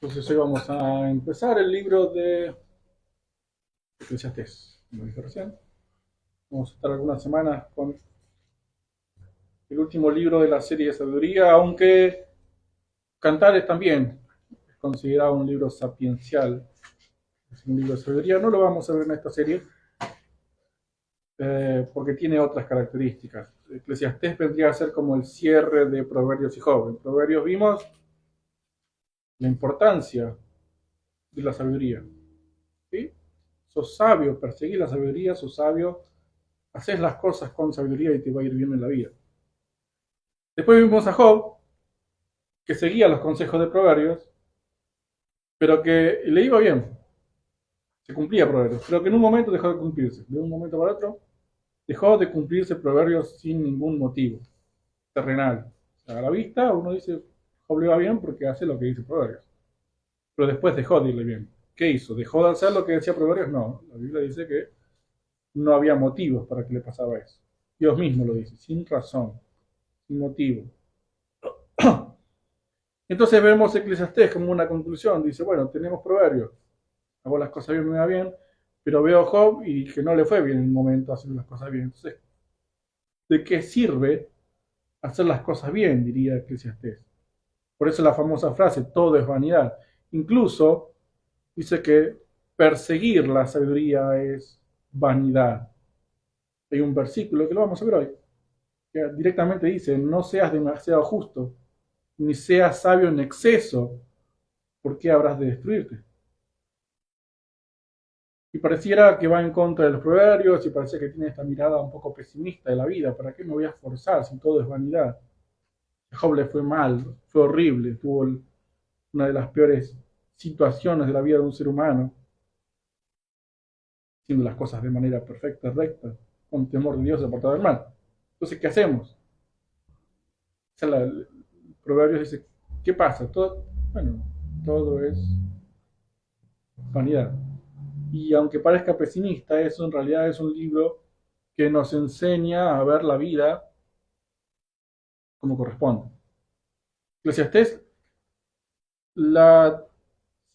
Entonces hoy vamos a empezar el libro de Eclesiastés, como dije recién. Vamos a estar algunas semanas con el último libro de la serie de sabiduría, aunque Cantares también es considerado un libro sapiencial, es un libro de sabiduría. No lo vamos a ver en esta serie porque tiene otras características. Eclesiastés vendría a ser como el cierre de Proverbios y Job. En Proverbios vimos la importancia de la sabiduría. ¿Sí? Sos sabio, perseguir la sabiduría, sos sabio, haces las cosas con sabiduría y te va a ir bien en la vida. Después vimos a Job, que seguía los consejos de Proverbios, pero que le iba bien, se cumplía Proverbios, pero que en un momento dejó de cumplirse. De un momento para otro, dejó de cumplirse Proverbios sin ningún motivo terrenal. O sea, a la vista uno dice, Job le va bien porque hace lo que dice Proverbios, pero después dejó de irle bien. ¿Qué hizo? ¿Dejó de hacer lo que decía Proverbios? No, la Biblia dice que no había motivos para que le pasaba eso. Dios mismo lo dice, sin razón, sin motivo. Entonces vemos Eclesiastés como una conclusión. Dice, bueno, tenemos Proverbios, hago las cosas bien, me va bien, pero veo a Job y que no le fue bien en un momento hacer las cosas bien. Entonces, ¿de qué sirve hacer las cosas bien? Diría Eclesiastés. Por eso la famosa frase, todo es vanidad. Incluso dice que perseguir la sabiduría es vanidad. Hay un versículo que lo vamos a ver hoy, que directamente dice, no seas demasiado justo, ni seas sabio en exceso, porque habrás de destruirte. Y pareciera que va en contra de los proverbios y parece que tiene esta mirada un poco pesimista de la vida. ¿Para qué me voy a esforzar si todo es vanidad? A Job le fue mal, fue horrible, tuvo una de las peores situaciones de la vida de un ser humano, haciendo las cosas de manera perfecta, recta, con temor de Dios, apartado del mal. Entonces, ¿qué hacemos? O sea, el proverbio dice, ¿qué pasa? Todo, bueno, todo es vanidad. Y aunque parezca pesimista, eso en realidad es un libro que nos enseña a ver la vida como corresponde. Eclesiastés la,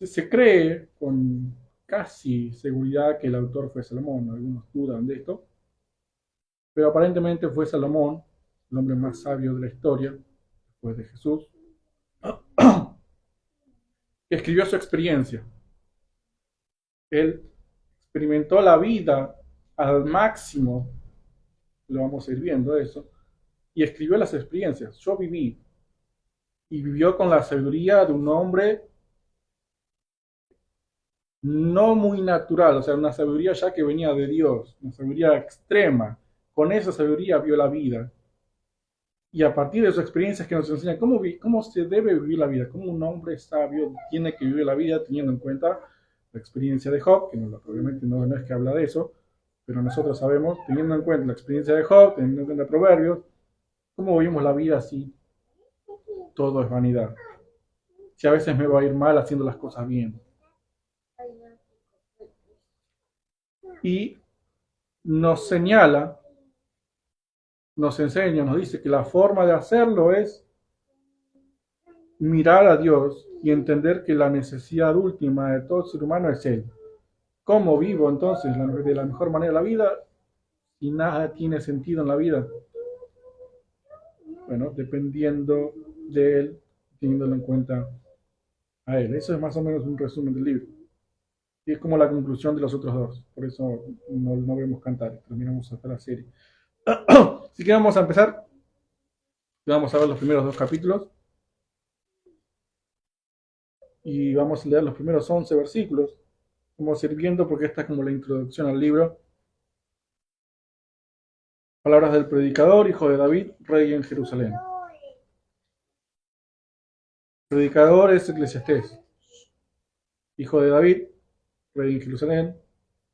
se cree con casi seguridad que el autor fue Salomón, algunos dudan de esto, pero aparentemente fue Salomón, el hombre más sabio de la historia, después de Jesús, que escribió su experiencia. Él experimentó la vida al máximo, lo vamos a ir viendo eso, y escribió las experiencias. Yo viví, y vivió con la sabiduría de un hombre no muy natural, o sea, una sabiduría ya que venía de Dios, una sabiduría extrema. Con esa sabiduría vio la vida. Y a partir de sus experiencias que nos enseñan cómo se debe vivir la vida, cómo un hombre sabio tiene que vivir la vida teniendo en cuenta la experiencia de Job, que no, obviamente no es que habla de eso, pero nosotros sabemos, teniendo en cuenta la experiencia de Job, teniendo en cuenta Proverbios, cómo vivimos la vida si todo es vanidad. Si a veces me va a ir mal haciendo las cosas bien. Y nos señala, nos enseña, nos dice que la forma de hacerlo es mirar a Dios y entender que la necesidad última de todo ser humano es Él. ¿Cómo vivo entonces de la mejor manera la vida si nada tiene sentido en la vida? Bueno, dependiendo de Él, teniéndolo en cuenta a Él. Eso es más o menos un resumen del libro. Y es como la conclusión de los otros dos. Por eso no vemos cantar, terminamos hasta la serie. Así que vamos a empezar. Vamos a ver los primeros dos capítulos y vamos a leer los primeros 11 versículos. Vamos a ir viendo porque esta es como la introducción al libro. Palabras del predicador, hijo de David, rey en Jerusalén. Predicador es Eclesiastés, hijo de David, rey en Jerusalén.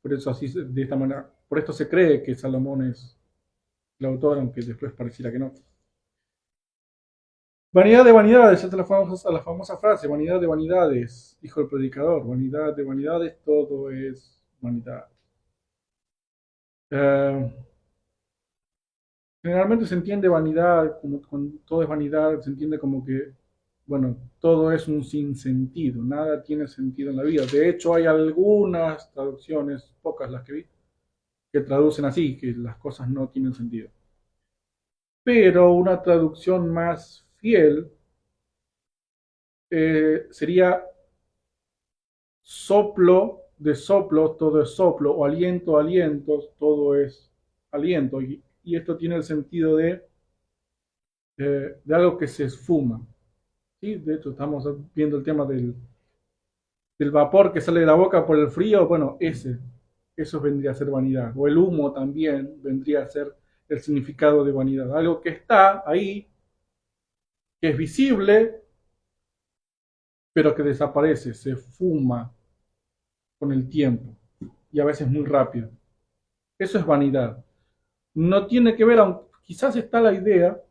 Por eso así, de esta manera, por esto se cree que Salomón es el autor, aunque después pareciera que no. Vanidad de vanidades, esta es la famosa frase, vanidad de vanidades, dijo el predicador, vanidad de vanidades, todo es vanidad. Eh, Generalmente se entiende vanidad, como cuando todo es vanidad, se entiende como que bueno, todo es un sinsentido, nada tiene sentido en la vida. De hecho, hay algunas traducciones, pocas las que vi, que traducen así, que las cosas no tienen sentido. Pero una traducción más fiel sería soplo de soplo, todo es soplo, o aliento, aliento, todo es aliento. Y esto tiene el sentido de algo que se esfuma. ¿Sí? De hecho, estamos viendo el tema del vapor que sale de la boca por el frío. Bueno, eso vendría a ser vanidad. O el humo también vendría a ser el significado de vanidad. Algo que está ahí, que es visible, pero que desaparece, se fuma con el tiempo y a veces muy rápido. Eso es vanidad. No tiene que ver, quizás está la idea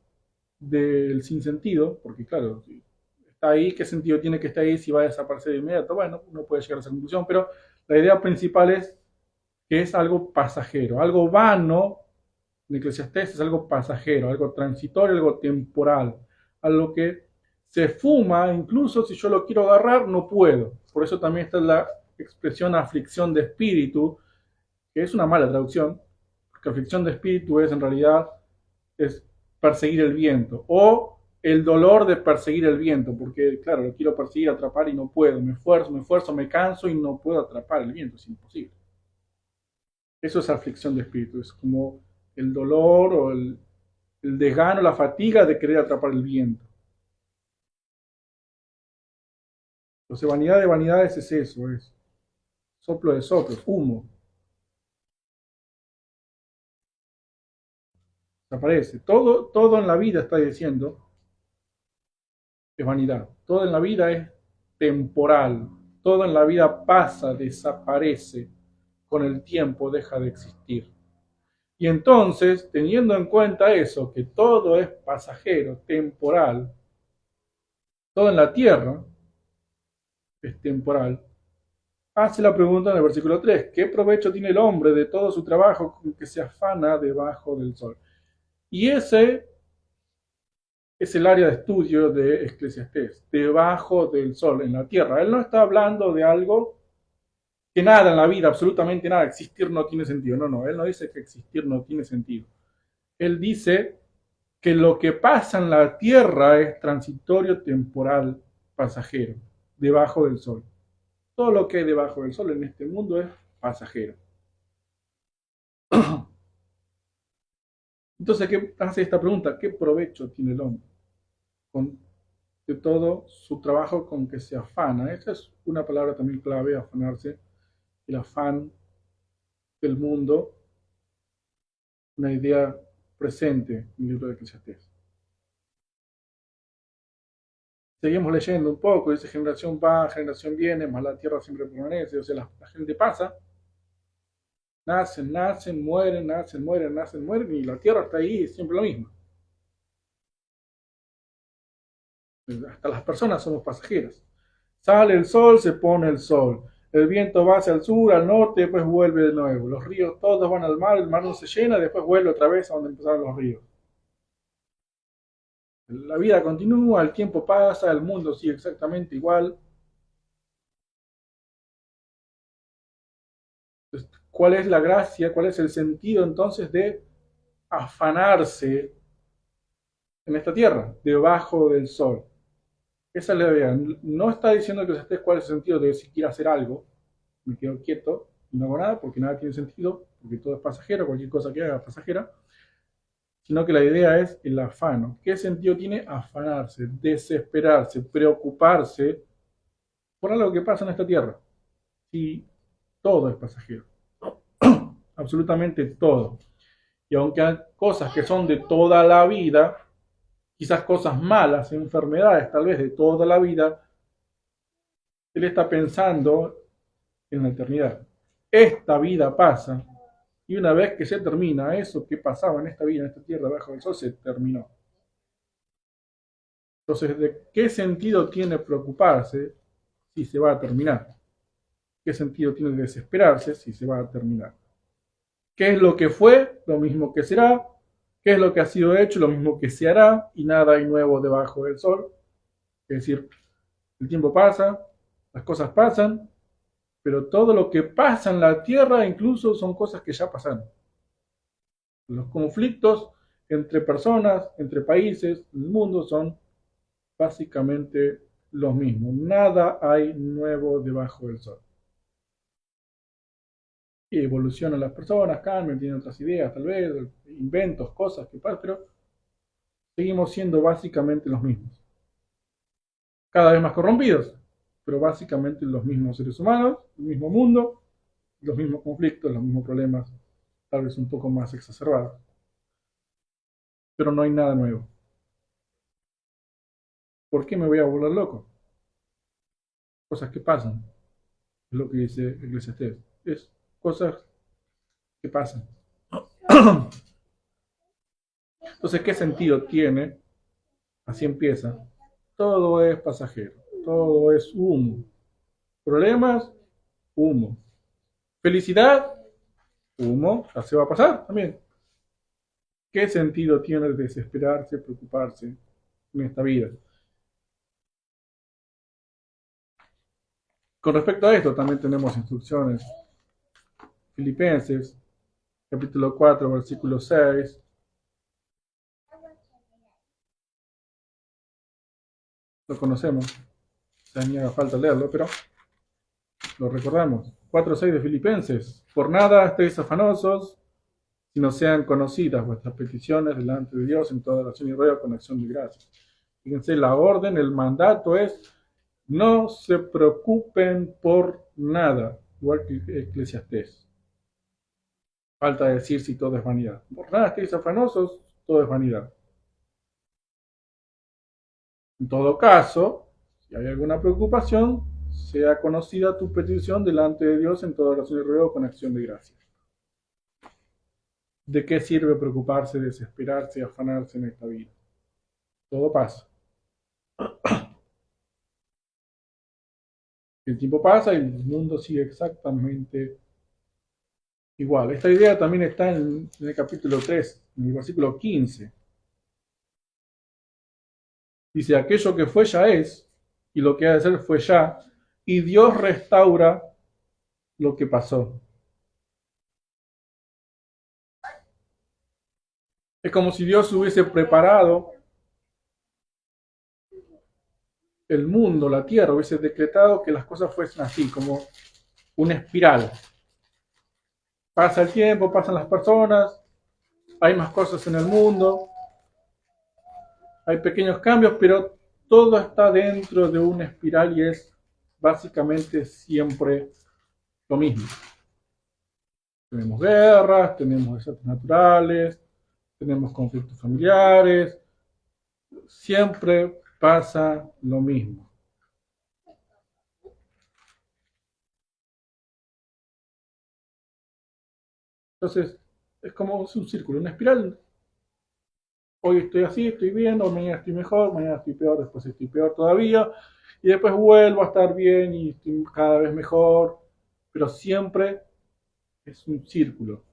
del sinsentido, porque claro, si está ahí, ¿qué sentido tiene que estar ahí si va a desaparecer de inmediato? Bueno, uno puede llegar a esa conclusión, pero la idea principal es que es algo pasajero, algo vano. En Eclesiastés es algo pasajero, algo transitorio, algo temporal, algo que se fuma, incluso si yo lo quiero agarrar, no puedo. Por eso también está la expresión aflicción de espíritu, que es una mala traducción, porque aflicción de espíritu es en realidad es perseguir el viento, o el dolor de perseguir el viento, porque claro, lo quiero perseguir, atrapar y no puedo, me esfuerzo, me canso y no puedo atrapar el viento, es imposible. Eso es aflicción de espíritu, es como el dolor o el desgano, la fatiga de querer atrapar el viento. Entonces, vanidad de vanidades es eso, es soplo de soplos, humo. Desaparece. Todo en la vida, está diciendo, es vanidad. Todo en la vida es temporal. Todo en la vida pasa, desaparece. Con el tiempo deja de existir. Y entonces, teniendo en cuenta eso, que todo es pasajero, temporal, todo en la tierra es temporal, hace la pregunta en el versículo 3: ¿qué provecho tiene el hombre de todo su trabajo con que se afana debajo del sol? Y ese es el área de estudio de Eclesiastés, debajo del sol, en la tierra. Él no está hablando de algo que nada en la vida, absolutamente nada, existir no tiene sentido. No, él no dice que existir no tiene sentido. Él dice que lo que pasa en la tierra es transitorio, temporal, pasajero, debajo del sol. Todo lo que hay debajo del sol en este mundo es pasajero. Entonces, ¿qué hace esta pregunta? ¿Qué provecho tiene el hombre con de todo su trabajo con que se afana? Esa es una palabra también clave, afanarse, el afán del mundo, una idea presente en el libro de Eclesiastés. Seguimos leyendo un poco, dice generación va, generación viene, más la tierra siempre permanece, o sea, la gente pasa, nacen, mueren, nacen, mueren, y la tierra está ahí, es siempre lo mismo. Hasta las personas somos pasajeras. Sale el sol, se pone el sol. El viento va hacia el sur, al norte, después vuelve de nuevo. Los ríos todos van al mar, el mar no se llena, después vuelve otra vez a donde empezaron los ríos. La vida continúa, el tiempo pasa, el mundo sigue exactamente igual. ¿Cuál es la gracia? ¿Cuál es el sentido entonces de afanarse en esta tierra, debajo del sol? Esa es la idea. No está diciendo que estés cuál es el sentido de si quiero hacer algo, me quedo quieto y no hago nada porque nada tiene sentido, porque todo es pasajero, cualquier cosa que haga es pasajera, sino que la idea es el afano. ¿Qué sentido tiene afanarse, desesperarse, preocuparse por algo que pasa en esta tierra? Si todo es pasajero, absolutamente todo. Y aunque hay cosas que son de toda la vida, quizás cosas malas, enfermedades tal vez de toda la vida, él está pensando en la eternidad. Esta vida pasa y una vez que se termina, eso que pasaba en esta vida, en esta tierra, debajo del sol, se terminó. Entonces, ¿de qué sentido tiene preocuparse si se va a terminar? ¿Qué sentido tiene desesperarse si se va a terminar? ¿Qué es lo que fue? Lo mismo que será. ¿Qué es lo que ha sido hecho? Lo mismo que se hará. Y nada hay nuevo debajo del sol. Es decir, el tiempo pasa, las cosas pasan, pero todo lo que pasa en la tierra incluso son cosas que ya pasaron. Los conflictos entre personas, entre países, el mundo son básicamente los mismos. Nada hay nuevo debajo del sol. Y evolucionan las personas, cambian, tienen otras ideas, tal vez, inventos, cosas que pasan, pero seguimos siendo básicamente los mismos. Cada vez más corrompidos, pero básicamente los mismos seres humanos, el mismo mundo, los mismos conflictos, los mismos problemas, tal vez un poco más exacerbados. Pero no hay nada nuevo. ¿Por qué me voy a volver loco? Cosas que pasan, es lo que dice Eclesiastés. Es cosas que pasan. Entonces, ¿qué sentido tiene? Así empieza. Todo es pasajero, todo es humo. Problemas, humo. Felicidad, humo, ya se va a pasar también. ¿Qué sentido tiene desesperarse, preocuparse en esta vida? Con respecto a esto, también tenemos instrucciones. Filipenses, capítulo 4, versículo 6. Lo conocemos, ya ni haga falta leerlo, pero lo recordamos. 4:6 de Filipenses. Por nada estéis afanosos, sino sean conocidas vuestras peticiones delante de Dios en toda oración y ruego con acción de gracias. Fíjense, la orden, el mandato es: no se preocupen por nada, igual que Eclesiastés. Falta decir si todo es vanidad. Por nada estéis afanosos, todo es vanidad. En todo caso, si hay alguna preocupación, sea conocida tu petición delante de Dios en toda oración y ruego con acción de gracias. ¿De qué sirve preocuparse, desesperarse, afanarse en esta vida? Todo pasa. El tiempo pasa y el mundo sigue exactamente igual. Esta idea también está en el capítulo 3, en el versículo 15. Dice, aquello que fue ya es, y lo que ha de ser fue ya, y Dios restaura lo que pasó. Es como si Dios hubiese preparado el mundo, la tierra, hubiese decretado que las cosas fuesen así, como una espiral. Pasa el tiempo, pasan las personas, hay más cosas en el mundo, hay pequeños cambios, pero todo está dentro de una espiral y es básicamente siempre lo mismo. Tenemos guerras, tenemos desastres naturales, tenemos conflictos familiares, siempre pasa lo mismo. Entonces, es como un círculo, una espiral. Hoy estoy así, estoy bien, o mañana estoy mejor, mañana estoy peor, después estoy peor todavía, y después vuelvo a estar bien y estoy cada vez mejor, pero siempre es un círculo.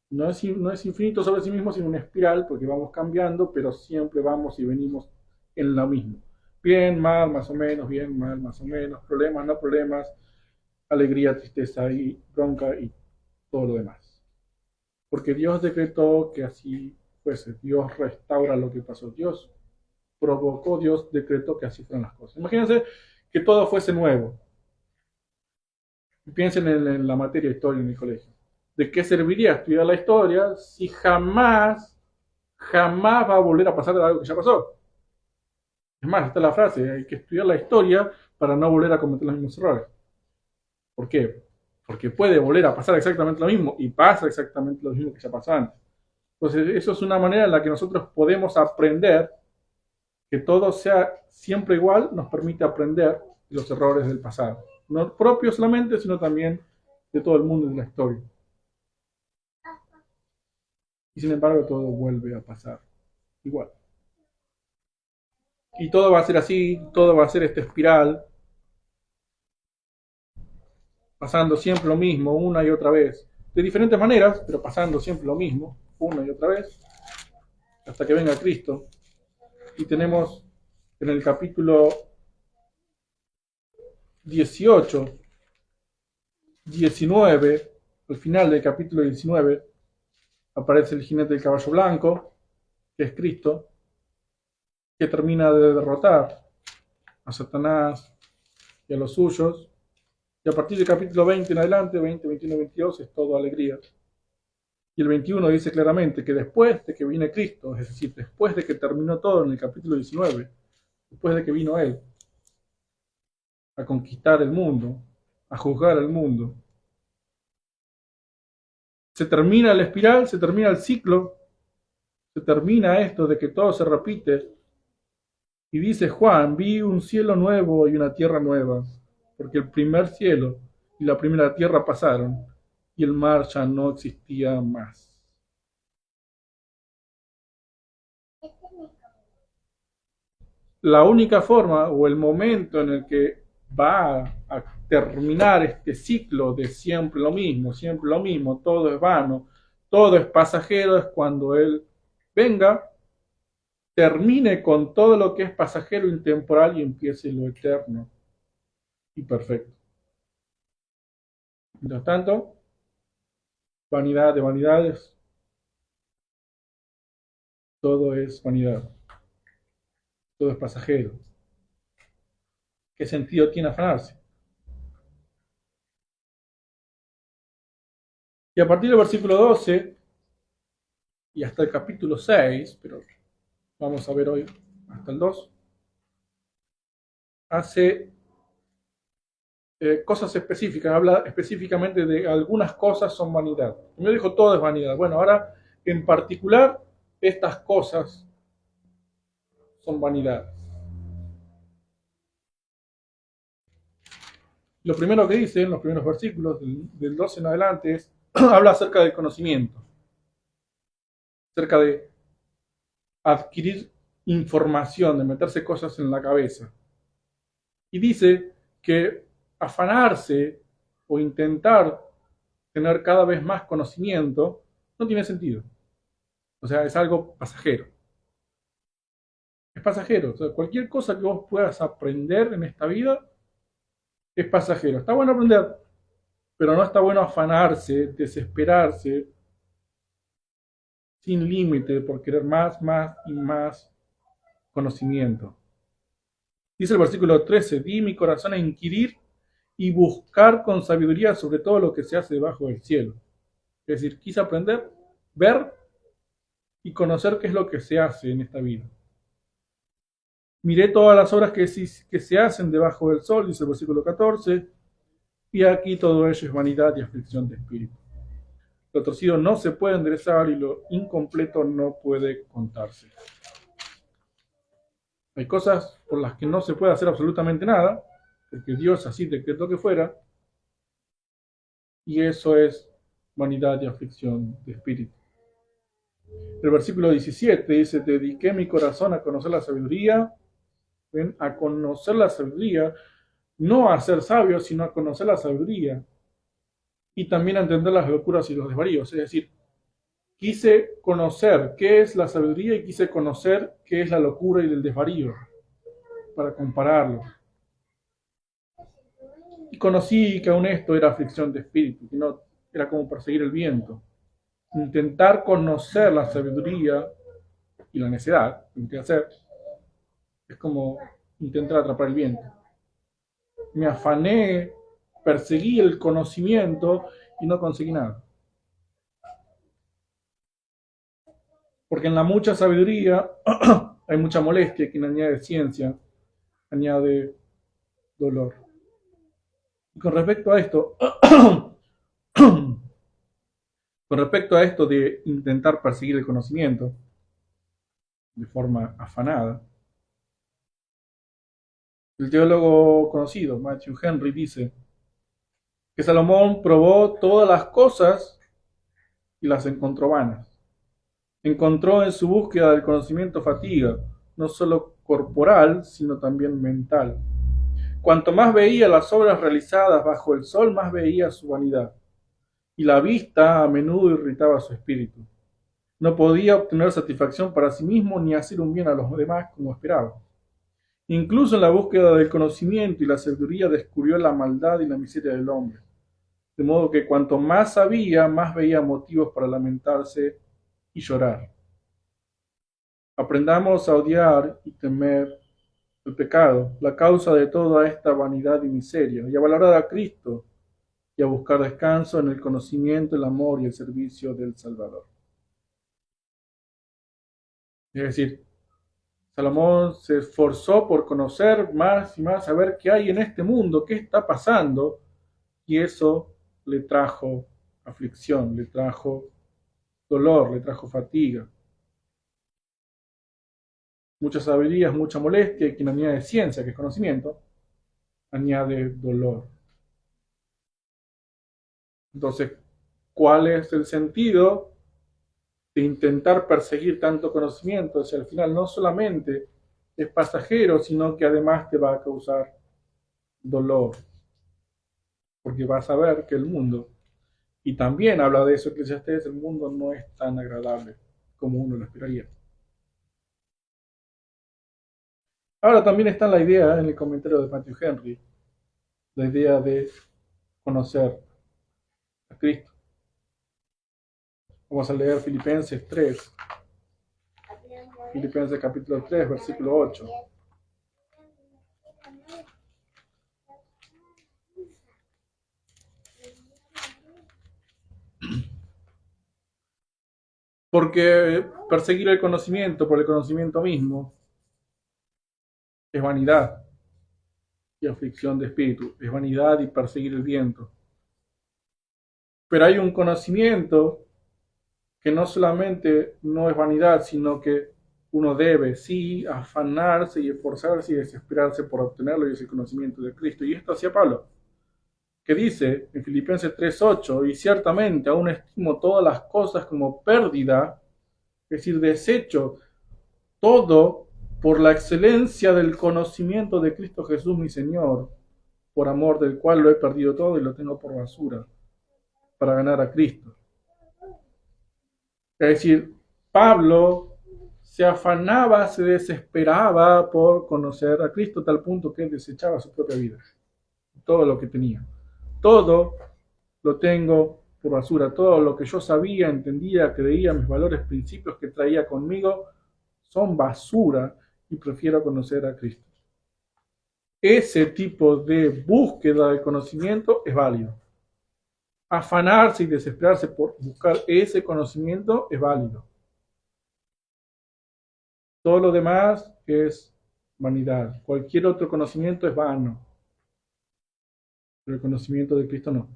No es infinito sobre sí mismo, sino una espiral, porque vamos cambiando, pero siempre vamos y venimos en lo mismo. Bien, mal, más o menos, bien, mal, más o menos, problemas, no problemas, alegría, tristeza y bronca y todo lo demás. Porque Dios decretó que así fuese. Dios restaura lo que pasó. Dios provocó, Dios decretó que así fueran las cosas. Imagínense que todo fuese nuevo. Piensen en la materia de historia en el colegio. ¿De qué serviría estudiar la historia si jamás va a volver a pasar algo que ya pasó? Es más, está la frase, hay que estudiar la historia para no volver a cometer los mismos errores. ¿Por qué? Porque puede volver a pasar exactamente lo mismo y pasa exactamente lo mismo que ya pasó antes. Entonces, eso es una manera en la que nosotros podemos aprender, que todo sea siempre igual, nos permite aprender de los errores del pasado. No propios solamente, sino también de todo el mundo y de la historia. Y sin embargo, todo vuelve a pasar igual. Y todo va a ser así, todo va a ser esta espiral, pasando siempre lo mismo, una y otra vez. De diferentes maneras, pero pasando siempre lo mismo, una y otra vez, hasta que venga Cristo. Y tenemos en el capítulo 18, 19, al final del capítulo 19, aparece el jinete del caballo blanco, que es Cristo, que termina de derrotar a Satanás y a los suyos. Y a partir del capítulo 20 en adelante, 20, 21, 22, es todo alegría. Y el 21 dice claramente que después de que viene Cristo, es decir, después de que terminó todo en el capítulo 19, después de que vino Él a conquistar el mundo, a juzgar al mundo, se termina la espiral, se termina el ciclo, se termina esto de que todo se repite. Y dice Juan, vi un cielo nuevo y una tierra nueva, porque el primer cielo y la primera tierra pasaron, y el mar ya no existía más. La única forma o el momento en el que va a terminar este ciclo de siempre lo mismo, todo es vano, todo es pasajero, es cuando Él venga, termine con todo lo que es pasajero, intemporal y empiece lo eterno y perfecto. Mientras tanto, vanidad de vanidades, todo es vanidad, todo es pasajero. ¿Qué sentido tiene afanarse? Y a partir del versículo 12 y hasta el capítulo 6, pero vamos a ver hoy hasta el 2, hace cosas específicas, habla específicamente de algunas cosas son vanidad. Primero dijo todo es vanidad. Bueno, ahora en particular estas cosas son vanidad. Lo primero que dice en los primeros versículos del 12 en adelante es, habla acerca del conocimiento, acerca de adquirir información, de meterse cosas en la cabeza. Y dice que afanarse o intentar tener cada vez más conocimiento no tiene sentido. O sea, es algo pasajero. Es pasajero. O sea, cualquier cosa que vos puedas aprender en esta vida es pasajero. Está bueno aprender, pero no está bueno afanarse, desesperarse, sin límite por querer más, más y más conocimiento. Dice el versículo 13, di mi corazón a inquirir y buscar con sabiduría sobre todo lo que se hace debajo del cielo. Es decir, quise aprender, ver y conocer qué es lo que se hace en esta vida. Miré todas las obras que se hacen debajo del sol, dice el versículo 14, y aquí todo ello es vanidad y aflicción de espíritu. Lo torcido no se puede enderezar y lo incompleto no puede contarse. Hay cosas por las que no se puede hacer absolutamente nada, porque Dios así decretó que fuera, y eso es vanidad y aflicción de espíritu. El versículo 17 dice, dediqué mi corazón a conocer la sabiduría, ¿ven? A conocer la sabiduría, no a ser sabio, sino a conocer la sabiduría, y también a entender las locuras y los desvaríos. Es decir, quise conocer qué es la sabiduría y quise conocer qué es la locura y el desvarío, para compararlo. Y conocí que aún esto era aflicción de espíritu, que no era como perseguir el viento. Intentar conocer la sabiduría y la necedad, lo que hacer, es como intentar atrapar el viento. Me afané, perseguí el conocimiento y no conseguí nada. Porque en la mucha sabiduría hay mucha molestia, quien añade ciencia, añade dolor. Y con respecto a esto, con respecto a esto de intentar perseguir el conocimiento de forma afanada, el teólogo conocido, Matthew Henry, dice que Salomón probó todas las cosas y las encontró vanas. Encontró en su búsqueda del conocimiento fatiga, no solo corporal, sino también mental. Cuanto más veía las obras realizadas bajo el sol, más veía su vanidad, y la vista a menudo irritaba su espíritu. No podía obtener satisfacción para sí mismo ni hacer un bien a los demás como esperaba. Incluso en la búsqueda del conocimiento y la sabiduría descubrió la maldad y la miseria del hombre. De modo que cuanto más sabía, más veía motivos para lamentarse y llorar. Aprendamos a odiar y temer el pecado, la causa de toda esta vanidad y miseria, y a valorar a Cristo y a buscar descanso en el conocimiento, el amor y el servicio del Salvador. Es decir, Salomón se esforzó por conocer más y más, saber qué hay en este mundo, qué está pasando, y eso le trajo aflicción, le trajo dolor, le trajo fatiga. Mucha sabiduría, mucha molestia, y quien añade ciencia, que es conocimiento, añade dolor. Entonces, ¿cuál es el sentido de intentar perseguir tanto conocimiento? Si al final no solamente es pasajero, sino que además te va a causar dolor, porque vas a ver que el mundo, y también habla de eso Eclesiastés, el mundo no es tan agradable como uno lo esperaría. Ahora también está la idea en el comentario de Matthew Henry, la idea de conocer a Cristo. Vamos a leer Filipenses 3, Filipenses capítulo 3, versículo 8. Porque perseguir el conocimiento por el conocimiento mismo es vanidad y aflicción de espíritu, es vanidad y perseguir el viento. Pero hay un conocimiento que no solamente no es vanidad, sino que uno debe, sí, afanarse y esforzarse y desesperarse por obtenerlo, y es el conocimiento de Cristo. Y esto hacía Pablo, que dice en Filipenses 3:8, y ciertamente aún estimo todas las cosas como pérdida, es decir, desecho todo por la excelencia del conocimiento de Cristo Jesús mi Señor, por amor del cual lo he perdido todo y lo tengo por basura, para ganar a Cristo. Es decir, Pablo se afanaba, se desesperaba por conocer a Cristo, a tal punto que él desechaba su propia vida, todo lo que tenía. Todo lo tengo por basura, todo lo que yo sabía, entendía, creía, mis valores, principios que traía conmigo, son basura y prefiero conocer a Cristo. Ese tipo de búsqueda de conocimiento es válido. Afanarse y desesperarse por buscar ese conocimiento es válido. Todo lo demás es vanidad. Cualquier otro conocimiento es vano. Pero el conocimiento de Cristo no.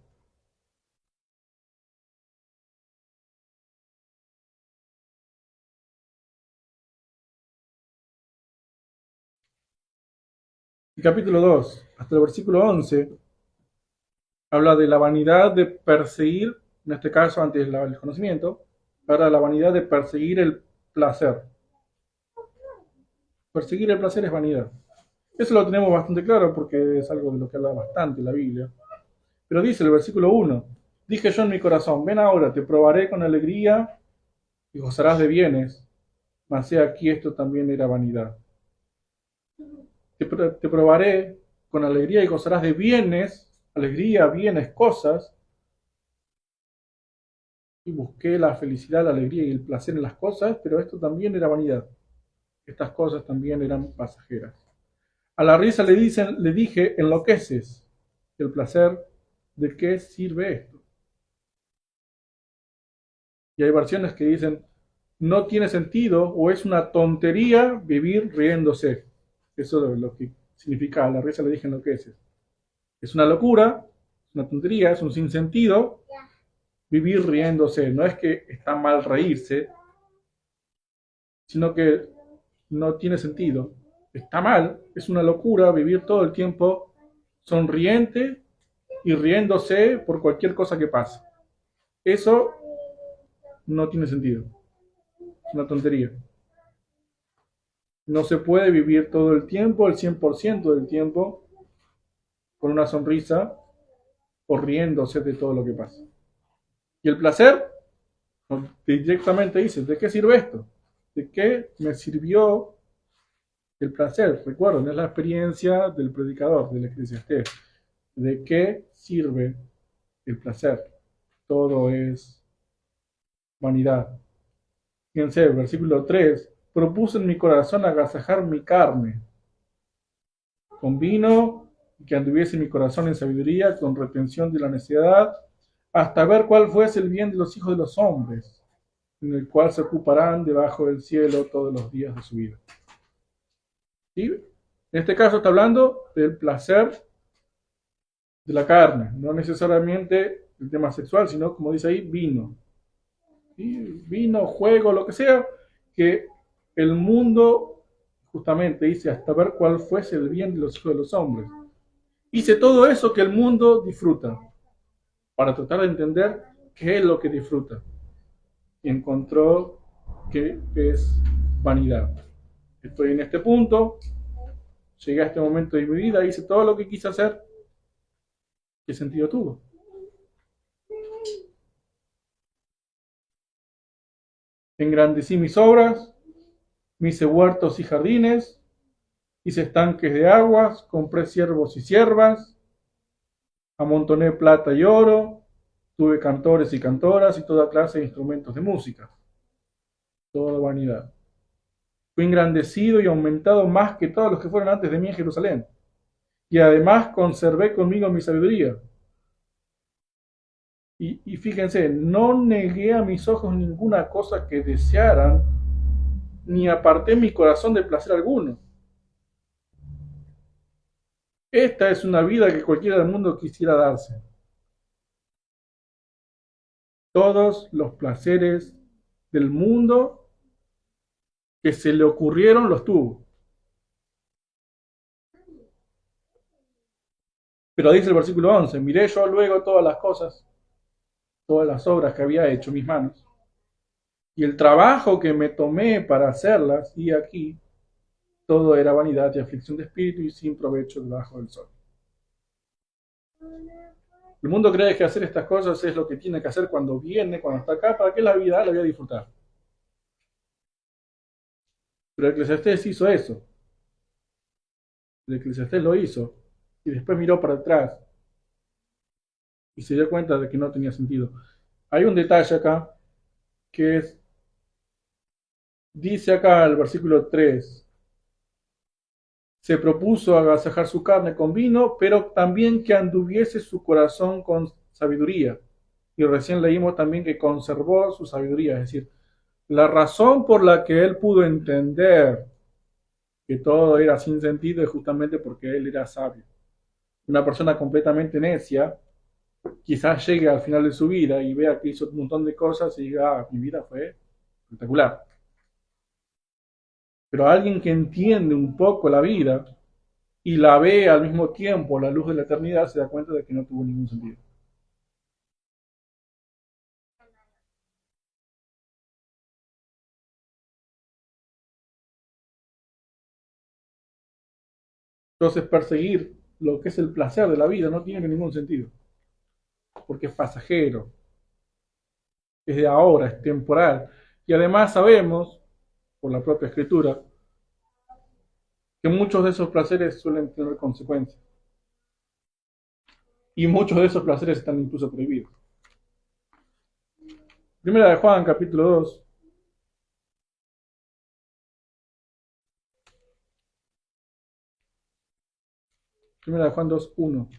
El capítulo 2, hasta el versículo 11, habla de la vanidad de perseguir, en este caso antes el conocimiento, habla de la vanidad de perseguir el placer. Perseguir el placer es vanidad. Eso lo tenemos bastante claro porque es algo de lo que habla bastante la Biblia. Pero dice el versículo 1, dije yo en mi corazón, ven ahora, te probaré con alegría y gozarás de bienes, mas he aquí esto también era vanidad. Te probaré con alegría y gozarás de bienes, alegría, bienes, cosas, y busqué la felicidad, la alegría y el placer en las cosas, pero esto también era vanidad. Estas cosas también eran pasajeras. A la risa le dije, enloqueces. El placer, ¿de qué sirve esto? Y hay versiones que dicen, no tiene sentido o es una tontería vivir riéndose. Eso es lo que significa a la risa le dije, enloqueces. Es una locura, es una tontería, es un sinsentido vivir riéndose. No es que está mal reírse, sino que no tiene sentido. Está mal, es una locura vivir todo el tiempo sonriente y riéndose por cualquier cosa que pase. Eso no tiene sentido. Es una tontería. No se puede vivir todo el tiempo, el 100% del tiempo, con una sonrisa o riéndose de todo lo que pasa. Y el placer, directamente dice, ¿de qué sirve esto? ¿De qué me sirvió El placer, recuerden, es la experiencia del predicador, del Eclesiastés. ¿De qué sirve el placer? Todo es vanidad. Fíjense, versículo 3. Propuse en mi corazón agasajar mi carne con vino, que anduviese mi corazón en sabiduría, con retención de la necedad, hasta ver cuál fuese el bien de los hijos de los hombres, en el cual se ocuparán debajo del cielo todos los días de su vida. ¿Sí? En este caso está hablando del placer de la carne, no necesariamente el tema sexual, sino como dice ahí, vino. ¿Sí? Vino, juego, lo que sea, que el mundo justamente dice hasta ver cuál fuese el bien de los hijos de los hombres. Hice todo eso que el mundo disfruta para tratar de entender qué es lo que disfruta. Y encontró que es vanidad. Estoy en este punto, llegué a este momento de mi vida, hice todo lo que quise hacer. ¿Qué sentido tuvo? Engrandecí mis obras, me hice huertos y jardines, hice estanques de aguas, compré siervos y siervas, amontoné plata y oro, tuve cantores y cantoras y toda clase de instrumentos de música. Toda vanidad. Fui engrandecido y aumentado más que todos los que fueron antes de mí en Jerusalén. Y además conservé conmigo mi sabiduría. Y fíjense, no negué a mis ojos ninguna cosa que desearan, ni aparté mi corazón de placer alguno. Esta es una vida que cualquiera del mundo quisiera darse. Todos los placeres del mundo que se le ocurrieron los tuvo. Pero dice el versículo 11, miré yo luego todas las cosas, todas las obras que había hecho mis manos, y el trabajo que me tomé para hacerlas, y aquí todo era vanidad y aflicción de espíritu y sin provecho debajo del sol. El mundo cree que hacer estas cosas es lo que tiene que hacer cuando viene, cuando está acá, para que la vida la voy a disfrutar. Pero el Eclesiastés hizo eso. El Eclesiastés lo hizo y después miró para atrás y se dio cuenta de que no tenía sentido. Hay un detalle acá que es, dice acá el versículo 3, se propuso agasajar su carne con vino, pero también que anduviese su corazón con sabiduría. Y recién leímos también que conservó su sabiduría, es decir, la razón por la que él pudo entender que todo era sin sentido es justamente porque él era sabio. Una persona completamente necia quizás llegue al final de su vida y vea que hizo un montón de cosas y diga, mi vida fue espectacular. Pero alguien que entiende un poco la vida y la ve al mismo tiempo a la luz de la eternidad se da cuenta de que no tuvo ningún sentido. Entonces perseguir lo que es el placer de la vida no tiene ningún sentido, porque es pasajero, es de ahora, es temporal. Y además sabemos, por la propia escritura, que muchos de esos placeres suelen tener consecuencias. Y muchos de esos placeres están incluso prohibidos. Primera de Juan, capítulo 2. Primera de Juan 2, 1.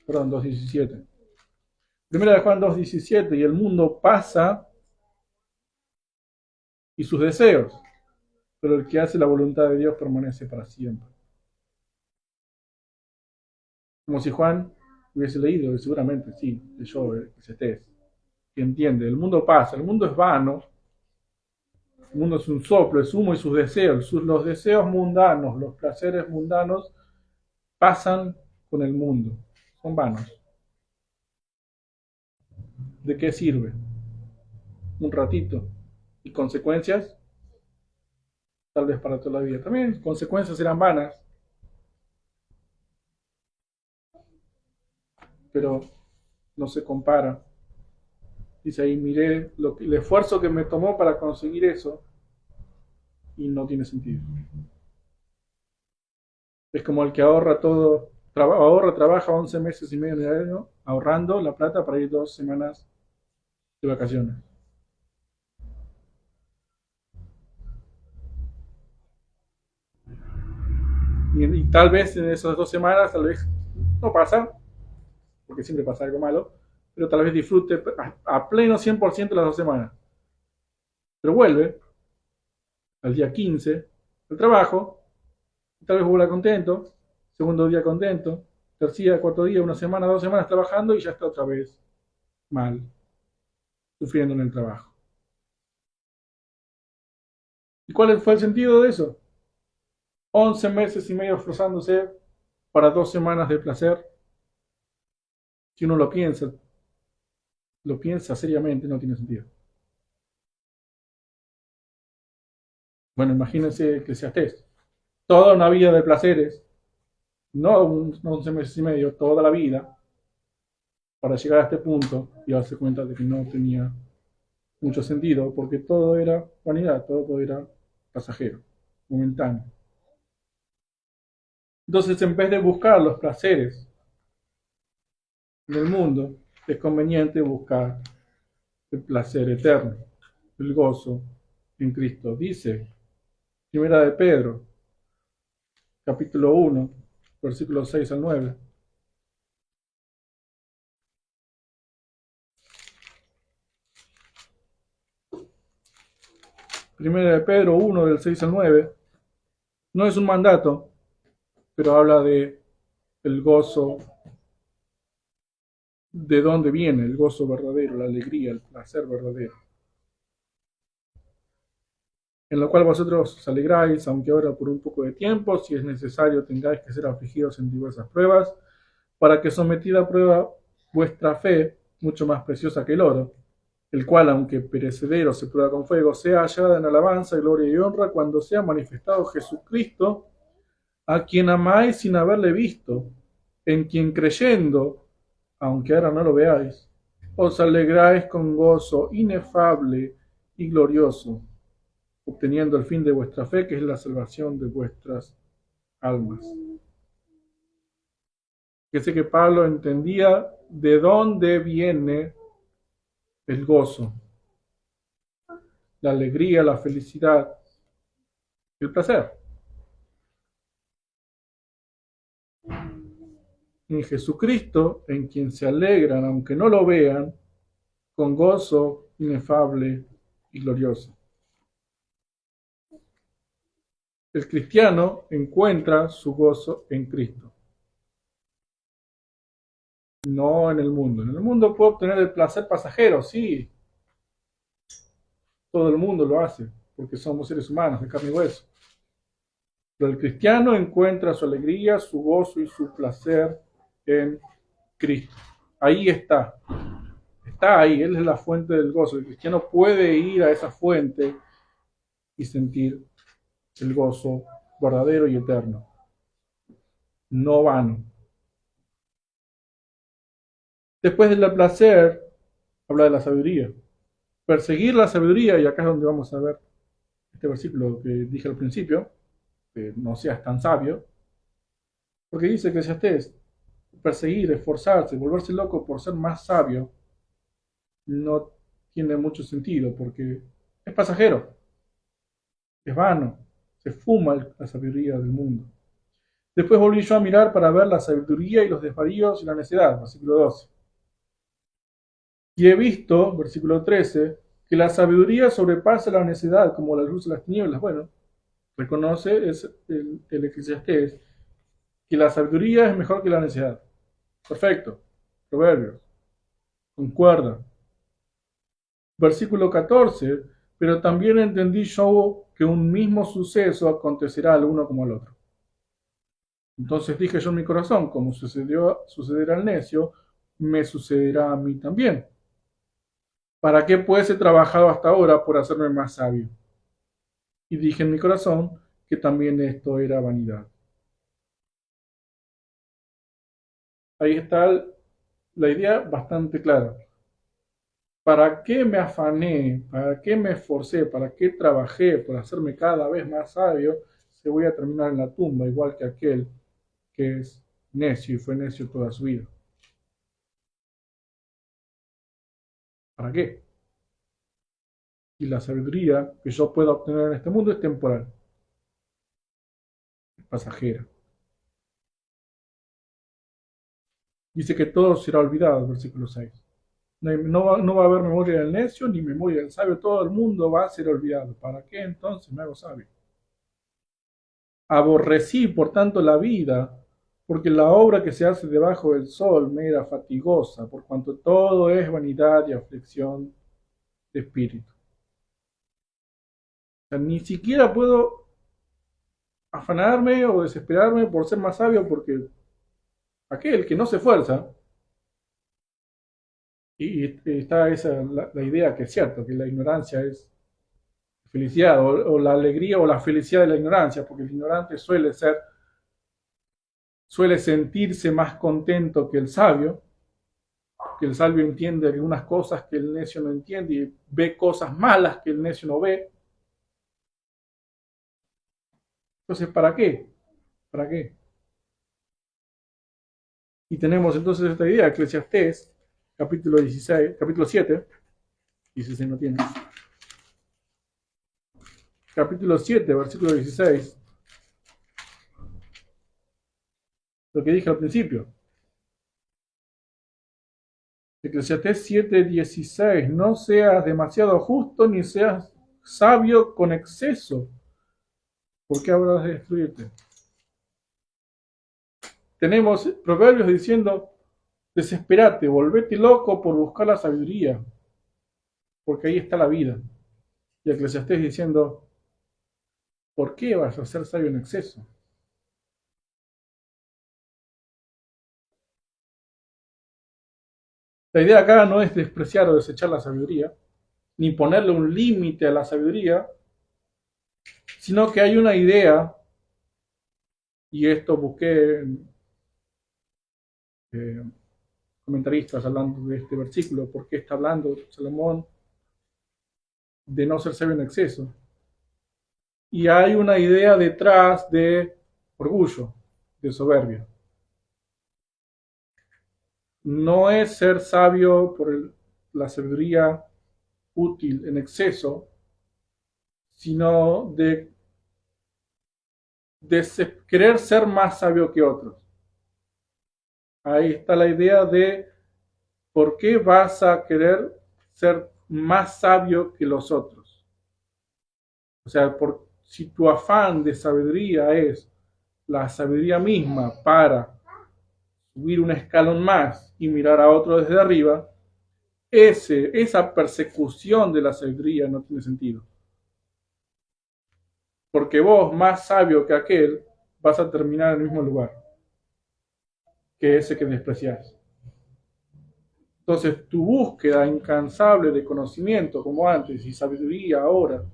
Perdón, 2:17. Primera de Juan 2:17. Y el mundo pasa y sus deseos, pero el que hace la voluntad de Dios permanece para siempre. Como si Juan hubiese leído, y seguramente sí, leyó Eclesiastés, que entiende, el mundo pasa, el mundo es vano, el mundo es un soplo, es humo y sus deseos, los deseos mundanos, los placeres mundanos pasan con el mundo, son vanos. ¿De qué sirve? Un ratito. ¿Y consecuencias? Tal vez para toda la vida. También consecuencias serán vanas, pero no se compara. Dice ahí, miré el esfuerzo que me tomó para conseguir eso y no tiene sentido. Es como el que ahorra todo, trabaja 11 meses y medio en el año, ahorrando la plata para ir 2 semanas de vacaciones. Y tal vez en esas 2 semanas, tal vez no pasa, porque siempre pasa algo malo, pero tal vez disfrute a pleno 100% las 2 semanas. Pero vuelve al día 15 al trabajo, y tal vez vuelva contento, segundo día contento, tercer, cuarto día, 1 semana, 2 semanas trabajando y ya está otra vez mal, sufriendo en el trabajo. ¿Y cuál fue el sentido de eso? 11 meses y medio esforzándose para 2 semanas de placer. Si uno lo piensa seriamente, no tiene sentido. Bueno, imagínense Eclesiastés. Toda una vida de placeres, no 11 meses y medio, toda la vida, para llegar a este punto y darse cuenta de que no tenía mucho sentido, porque todo era vanidad, todo era pasajero, momentáneo. Entonces, en vez de buscar los placeres en el mundo, es conveniente buscar el placer eterno, el gozo en Cristo. Dice, primera de Pedro, capítulo 1, versículos 6 al 9. Primera de Pedro 1, del 6 al 9. No es un mandato, pero habla de el gozo, de dónde viene el gozo verdadero, la alegría, el placer verdadero, en lo cual vosotros os alegráis, aunque ahora por un poco de tiempo, si es necesario, tengáis que ser afligidos en diversas pruebas, para que sometida a prueba vuestra fe, mucho más preciosa que el oro, el cual, aunque perecedero se prueba con fuego, sea hallada en alabanza, gloria y honra cuando sea manifestado Jesucristo, a quien amáis sin haberle visto, en quien creyendo, aunque ahora no lo veáis, os alegráis con gozo inefable y glorioso, obteniendo el fin de vuestra fe, que es la salvación de vuestras almas. Que sé que Pablo entendía de dónde viene el gozo, la alegría, la felicidad, el placer. En Jesucristo, en quien se alegran, aunque no lo vean, con gozo inefable y glorioso. El cristiano encuentra su gozo en Cristo, no en el mundo. En el mundo puede obtener el placer pasajero, sí, todo el mundo lo hace, porque somos seres humanos de carne y hueso. Pero el cristiano encuentra su alegría, su gozo y su placer en Cristo. Ahí está ahí, Él es la fuente del gozo. El cristiano puede ir a esa fuente y sentir el gozo verdadero y eterno, no vano. Después del placer, habla de la sabiduría. Perseguir la sabiduría, y acá es donde vamos a ver este versículo que dije al principio, que no seas tan sabio, porque dice que si estés perseguir, esforzarse, volverse loco por ser más sabio, no tiene mucho sentido, porque es pasajero, es vano, se fuma la sabiduría del mundo. Después volví yo a mirar para ver la sabiduría y los desvaríos y la necedad, versículo 12. Y he visto, versículo 13, que la sabiduría sobrepasa la necedad como la luz de las tinieblas. Bueno, reconoce es el Eclesiastés que la sabiduría es mejor que la necedad. Perfecto. Proverbios. Concuerda. Versículo 14. Pero también entendí yo que un mismo suceso acontecerá al uno como al otro. Entonces dije yo en mi corazón, como sucederá al necio, me sucederá a mí también. ¿Para qué pues he trabajado hasta ahora por hacerme más sabio? Y dije en mi corazón que también esto era vanidad. Ahí está la idea bastante clara. ¿Para qué me afané? ¿Para qué me esforcé? ¿Para qué trabajé por hacerme cada vez más sabio? Se voy a terminar en la tumba, igual que aquel que es necio y fue necio toda su vida. ¿Para qué? Y la sabiduría que yo pueda obtener en este mundo es temporal, es pasajera. Dice que todo será olvidado, versículo 6. No va a haber memoria del necio ni memoria del sabio, todo el mundo va a ser olvidado. ¿Para qué entonces me hago sabio? Aborrecí, por tanto, la vida, porque la obra que se hace debajo del sol me era fatigosa, por cuanto todo es vanidad y aflicción de espíritu. O sea, ni siquiera puedo afanarme o desesperarme por ser más sabio, porque aquel que no se esfuerza, y está esa la idea que es cierto, que la ignorancia es felicidad, o la alegría o la felicidad de la ignorancia, porque el ignorante suele sentirse más contento que el sabio entiende algunas cosas que el necio no entiende y ve cosas malas que el necio no ve. Entonces, ¿para qué? ¿Para qué? Y tenemos entonces esta idea, Eclesiastés, capítulo 16, capítulo 7, 16 no tiene, capítulo 7, versículo 16, lo que dije al principio. Eclesiastés 7, 16, no seas demasiado justo ni seas sabio con exceso, porque habrás de destruirte. Tenemos proverbios diciendo, desesperate, volvete loco por buscar la sabiduría, porque ahí está la vida. Y Eclesiastés diciendo, ¿por qué vas a ser sabio en exceso? La idea acá no es despreciar o desechar la sabiduría, ni ponerle un límite a la sabiduría, sino que hay una idea, y esto busqué eh, comentaristas hablando de este versículo, porque está hablando Salomón de no ser sabio en exceso. Y hay una idea detrás de orgullo, de soberbia. No es ser sabio por la sabiduría útil en exceso, sino de querer ser más sabio que otros. Ahí está la idea de por qué vas a querer ser más sabio que los otros. O sea, si tu afán de sabiduría es la sabiduría misma para subir un escalón más y mirar a otro desde arriba, esa persecución de la sabiduría no tiene sentido. Porque vos, más sabio que aquel, vas a terminar en el mismo lugar que ese que despreciás. Entonces, tu búsqueda incansable de conocimiento, como antes, y sabiduría ahora,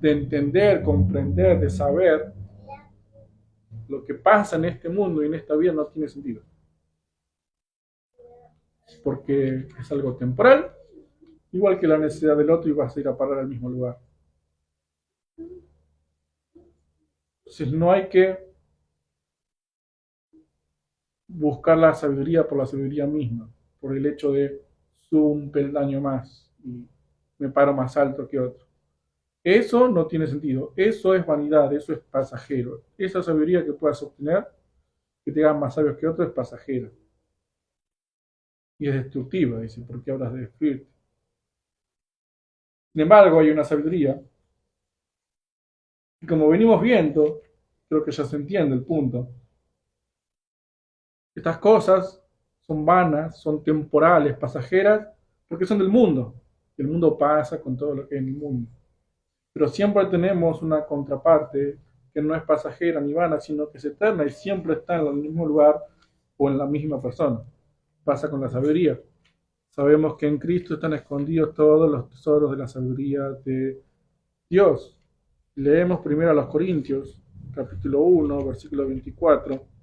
de entender, comprender, de saber lo que pasa en este mundo y en esta vida no tiene sentido. Porque es algo temporal, igual que la necesidad del otro y vas a ir a parar al mismo lugar. Entonces, no hay que buscar la sabiduría por la sabiduría misma, por el hecho de subo un peldaño más y me paro más alto que otro. Eso no tiene sentido, eso es vanidad, eso es pasajero. Esa sabiduría que puedas obtener, que te hagan más sabios que otros, es pasajera. Y es destructiva, dice, ¿por qué hablas de destruirte? Sin embargo, hay una sabiduría, y como venimos viendo, creo que ya se entiende el punto, estas cosas son vanas, son temporales, pasajeras, porque son del mundo. El mundo pasa con todo lo que hay en el mundo. Pero siempre tenemos una contraparte que no es pasajera ni vana, sino que es eterna y siempre está en el mismo lugar o en la misma persona. Pasa con la sabiduría. Sabemos que en Cristo están escondidos todos los tesoros de la sabiduría de Dios. Leemos primero a los Corintios, capítulo 1, versículo 24.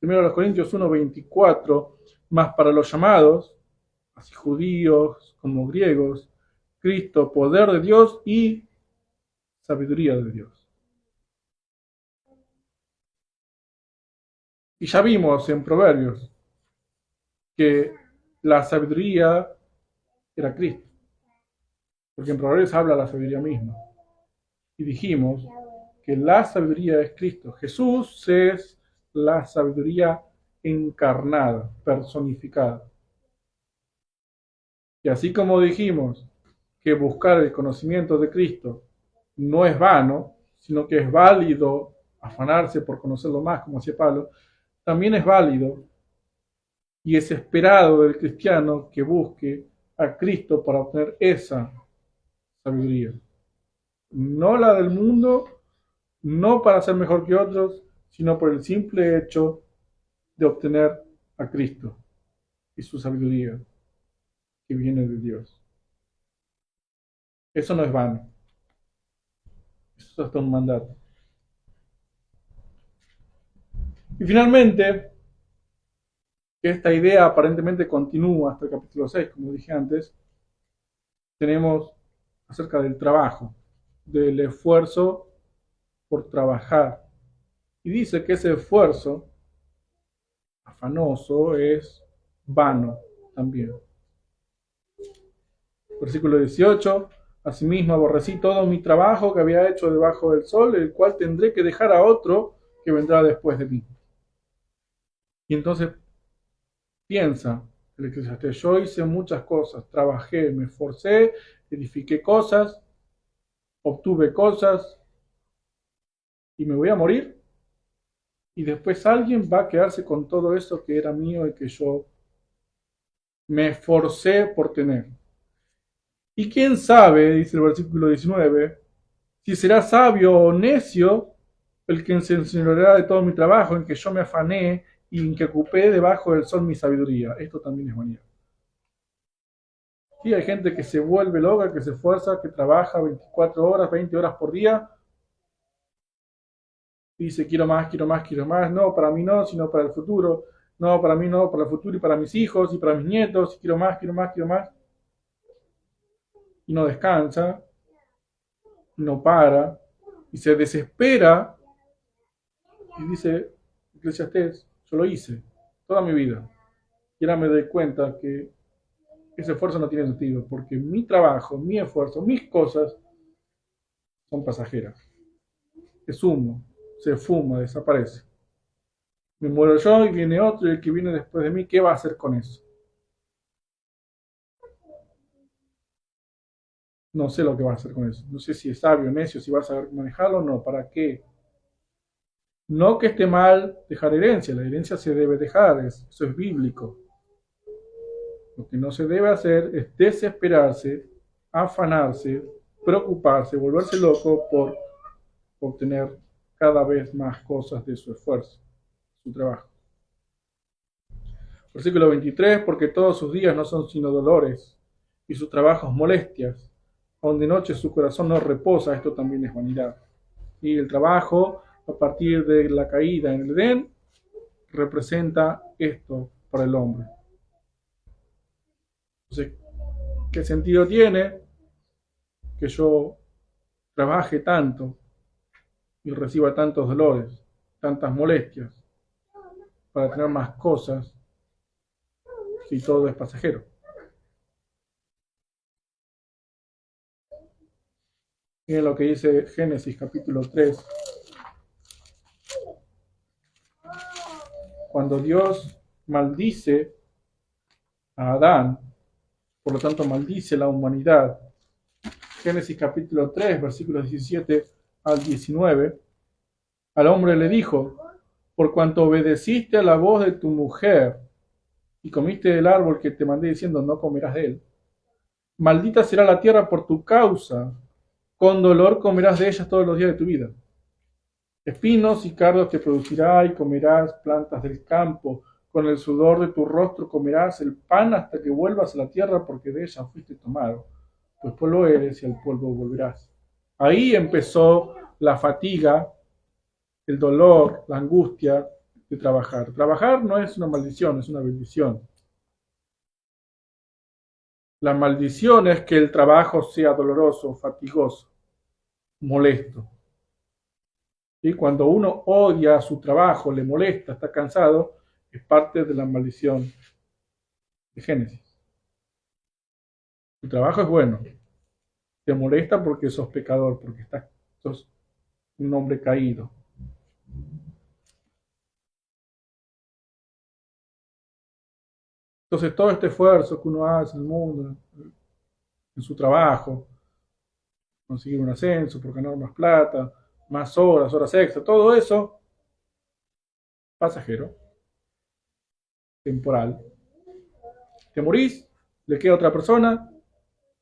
1 Corintios 1:24, mas para los llamados, así judíos como griegos, Cristo, poder de Dios y sabiduría de Dios. Y ya vimos en Proverbios que la sabiduría era Cristo, porque en Proverbios habla la sabiduría misma. Y dijimos que la sabiduría es Cristo. Jesús es la sabiduría encarnada, personificada. Y así como dijimos que buscar el conocimiento de Cristo no es vano, sino que es válido afanarse por conocerlo más, como hacía Pablo, también es válido y es esperado del cristiano que busque a Cristo para obtener esa sabiduría. No la del mundo, no para ser mejor que otros, sino por el simple hecho de obtener a Cristo y su sabiduría que viene de Dios. Eso no es vano. Eso es hasta un mandato. Y finalmente, que esta idea aparentemente continúa hasta el capítulo 6, como dije antes, tenemos acerca del trabajo, del esfuerzo por trabajar. Y dice que ese esfuerzo afanoso es vano también. Versículo 18. Asimismo aborrecí todo mi trabajo que había hecho debajo del sol, el cual tendré que dejar a otro que vendrá después de mí. Y entonces piensa el Eclesiastés: yo hice muchas cosas, trabajé, me esforcé, edifiqué cosas, obtuve cosas, y me voy a morir. Y después alguien va a quedarse con todo eso que era mío y que yo me esforcé por tener. Y quién sabe, dice el versículo 19, si será sabio o necio el que se enseñoreará de todo mi trabajo, en que yo me afané y en que ocupé debajo del sol mi sabiduría. Esto también es vanidad. Sí, hay gente que se vuelve loca, que se esfuerza, que trabaja 24 horas, 20 horas por día. Dice, quiero más, quiero más, quiero más. No, para mí no, sino para el futuro. No, para mí no, para el futuro y para mis hijos y para mis nietos. Quiero más, quiero más, quiero más. Y no descansa, no para, y se desespera, y dice Eclesiastés: yo lo hice toda mi vida, y ahora me doy cuenta que ese esfuerzo no tiene sentido, porque mi trabajo, mi esfuerzo, mis cosas son pasajeras. Es humo, se fuma, desaparece. Me muero yo y viene otro, y el que viene después de mí, ¿qué va a hacer con eso? No sé lo que va a hacer con eso. No sé si es sabio, necio, si va a saber manejarlo o no. ¿Para qué? No que esté mal dejar herencia. La herencia se debe dejar. Eso es bíblico. Lo que no se debe hacer es desesperarse, afanarse, preocuparse, volverse loco por obtener cada vez más cosas de su esfuerzo, su trabajo. Versículo 23, porque todos sus días no son sino dolores y sus trabajos molestias, aun de noche su corazón no reposa. Esto también es vanidad. Y el trabajo, a partir de la caída en el Edén, representa esto para el hombre. Entonces, ¿qué sentido tiene que yo trabaje tanto y reciba tantos dolores, tantas molestias, para tener más cosas, si todo es pasajero? Miren lo que dice Génesis capítulo 3. Cuando Dios maldice a Adán, por lo tanto maldice la humanidad. Génesis capítulo 3, versículos 17 al 19. Al hombre le dijo: por cuanto obedeciste a la voz de tu mujer y comiste del árbol que te mandé diciendo, no comerás de él, maldita será la tierra por tu causa, con dolor comerás de ella todos los días de tu vida. Espinos y cardos te producirá y comerás plantas del campo. Con el sudor de tu rostro comerás el pan hasta que vuelvas a la tierra, porque de ella fuiste tomado. Pues polvo eres y al polvo volverás. Ahí empezó la fatiga, el dolor, la angustia de trabajar. Trabajar no es una maldición, es una bendición. La maldición es que el trabajo sea doloroso, fatigoso, molesto. Y cuando uno odia su trabajo, le molesta, está cansado, es parte de la maldición de Génesis. Tu trabajo es bueno, te molesta porque sos pecador, porque sos un hombre caído. Entonces todo este esfuerzo que uno hace en el mundo, en su trabajo, conseguir un ascenso, por ganar más plata, más horas, horas extra, todo eso, pasajero, temporal. Te morís, le queda a otra persona,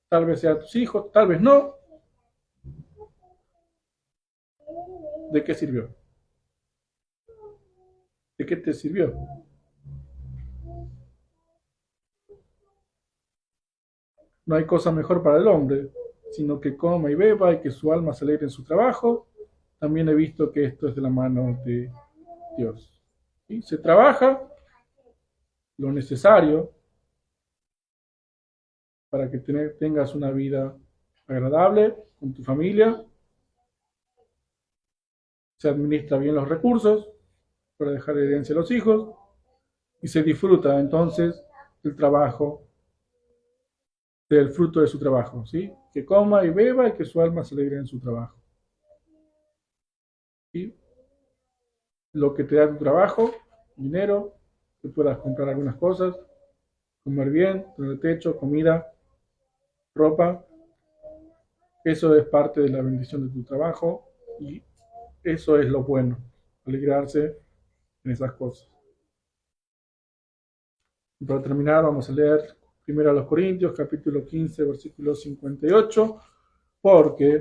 tal vez sea tus hijos, tal vez no. ¿De qué sirvió? ¿De qué te sirvió? No hay cosa mejor para el hombre, sino que coma y beba y que su alma se alegre en su trabajo. También he visto que esto es de la mano de Dios. ¿Sí? Se trabaja lo necesario para que tengas una vida agradable con tu familia, se administra bien los recursos para dejar herencia a los hijos y se disfruta entonces del trabajo, del fruto de su trabajo, ¿sí? Que coma y beba y que su alma se alegre en su trabajo. ¿Sí? Lo que te da tu trabajo, dinero, que puedas comprar algunas cosas, comer bien, tener techo, comida, ropa, eso es parte de la bendición de tu trabajo y eso es lo bueno, alegrarse en esas cosas. Y para terminar vamos a leer primero a los Corintios, capítulo 15, versículo 58, porque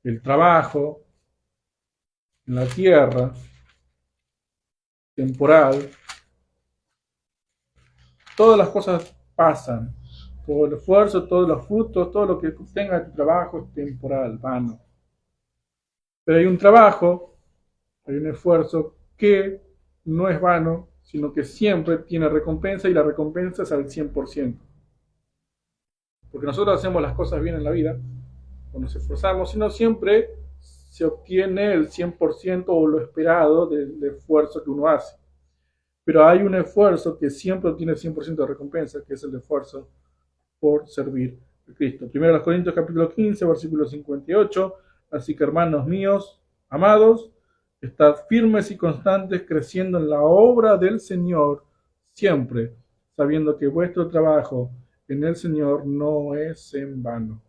el trabajo en la tierra, temporal, todas las cosas pasan, todo el esfuerzo, todos los frutos, todo lo que tenga tu trabajo es temporal, vano. Pero hay un trabajo, hay un esfuerzo que no es vano, sino que siempre tiene recompensa y la recompensa es al 100%. Porque nosotros hacemos las cosas bien en la vida, o nos esforzamos, sino siempre se obtiene el 100% o lo esperado del esfuerzo que uno hace. Pero hay un esfuerzo que siempre obtiene el 100% de recompensa, que es el esfuerzo por servir a Cristo. Primero los Corintios capítulo 15, versículo 58. Así que hermanos míos, amados, estad firmes y constantes creciendo en la obra del Señor siempre, sabiendo que vuestro trabajo en el Señor no es en vano.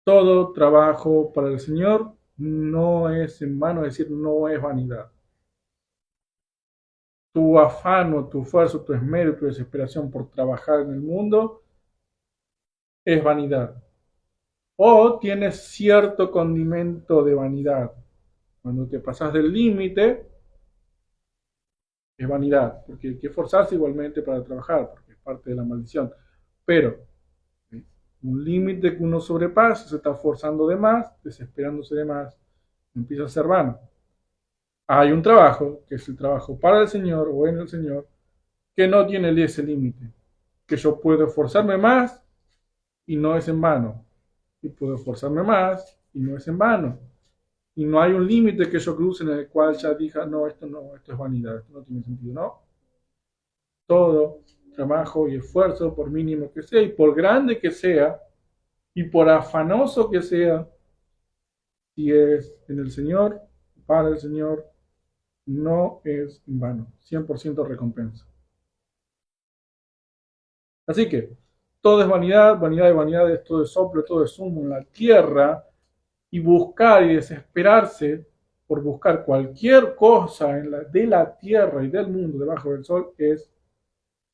Todo trabajo para el Señor no es en vano, es decir, no es vanidad. Tu afano, tu esfuerzo, tu esmero, tu desesperación por trabajar en el mundo es vanidad. O tienes cierto condimento de vanidad. Cuando te pasas del límite, es vanidad, porque hay que esforzarse igualmente para trabajar, porque es parte de la maldición. Pero un límite que uno sobrepasa, se está forzando de más, desesperándose de más, empieza a ser vano. Hay un trabajo, que es el trabajo para el Señor o en el Señor, que no tiene ese límite, que yo puedo esforzarme más y no es en vano, y puedo esforzarme más y no es en vano. Y no hay un límite que yo cruce en el cual ya diga, no, esto es vanidad, esto no tiene sentido, no. Todo trabajo y esfuerzo, por mínimo que sea y por grande que sea, y por afanoso que sea, si es en el Señor, para el Señor, no es en vano, 100% recompensa. Así que todo es vanidad, vanidad de vanidades, todo es soplo, todo es humo en la tierra, y buscar y desesperarse por buscar cualquier cosa de la tierra y del mundo debajo del sol es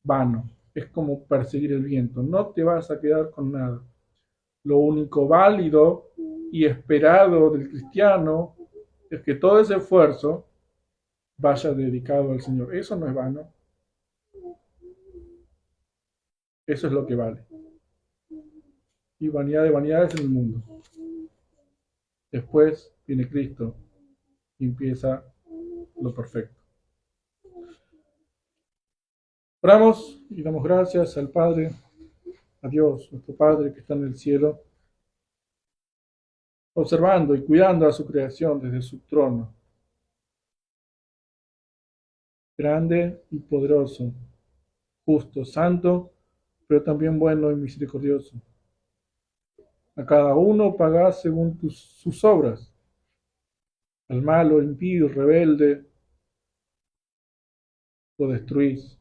vano. Es como perseguir el viento. No te vas a quedar con nada. Lo único válido y esperado del cristiano es que todo ese esfuerzo vaya dedicado al Señor. Eso no es vano. Eso es lo que vale. Y vanidad de vanidades en el mundo. Después viene Cristo y empieza lo perfecto. Oramos y damos gracias al Padre, a Dios, nuestro Padre que está en el cielo, observando y cuidando a su creación desde su trono, grande y poderoso, justo, santo, pero también bueno y misericordioso. A cada uno pagás según sus obras. Al malo, impío, rebelde, lo destruís.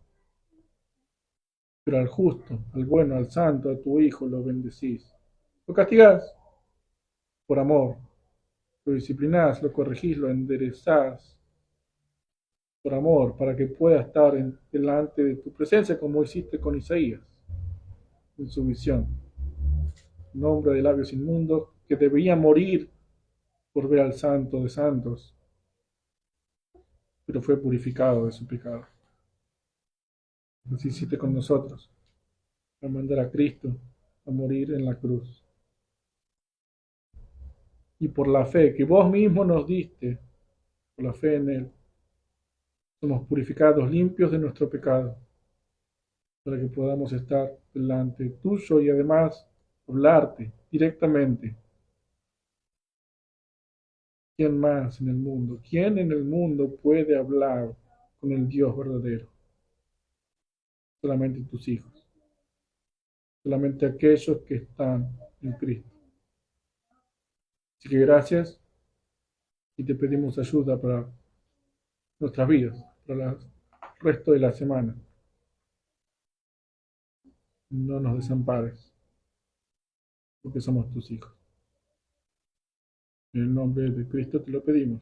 Pero al justo, al bueno, al santo, a tu Hijo lo bendecís. Lo castigás por amor, lo disciplinás, lo corregís, lo enderezás por amor, para que pueda estar delante de tu presencia como hiciste con Isaías en su visión. Un hombre de labios inmundos que debía morir por ver al santo de santos, pero fue purificado de su pecado. Así hiciste con nosotros, al mandar a Cristo a morir en la cruz. Y por la fe que vos mismo nos diste, por la fe en Él, somos purificados, limpios de nuestro pecado, para que podamos estar delante tuyo y además hablarte directamente. ¿Quién más en el mundo? ¿Quién en el mundo puede hablar con el Dios verdadero? Solamente tus hijos, solamente aquellos que están en Cristo. Así que gracias y te pedimos ayuda para nuestras vidas, para el resto de la semana. No nos desampares, porque somos tus hijos. En el nombre de Cristo te lo pedimos.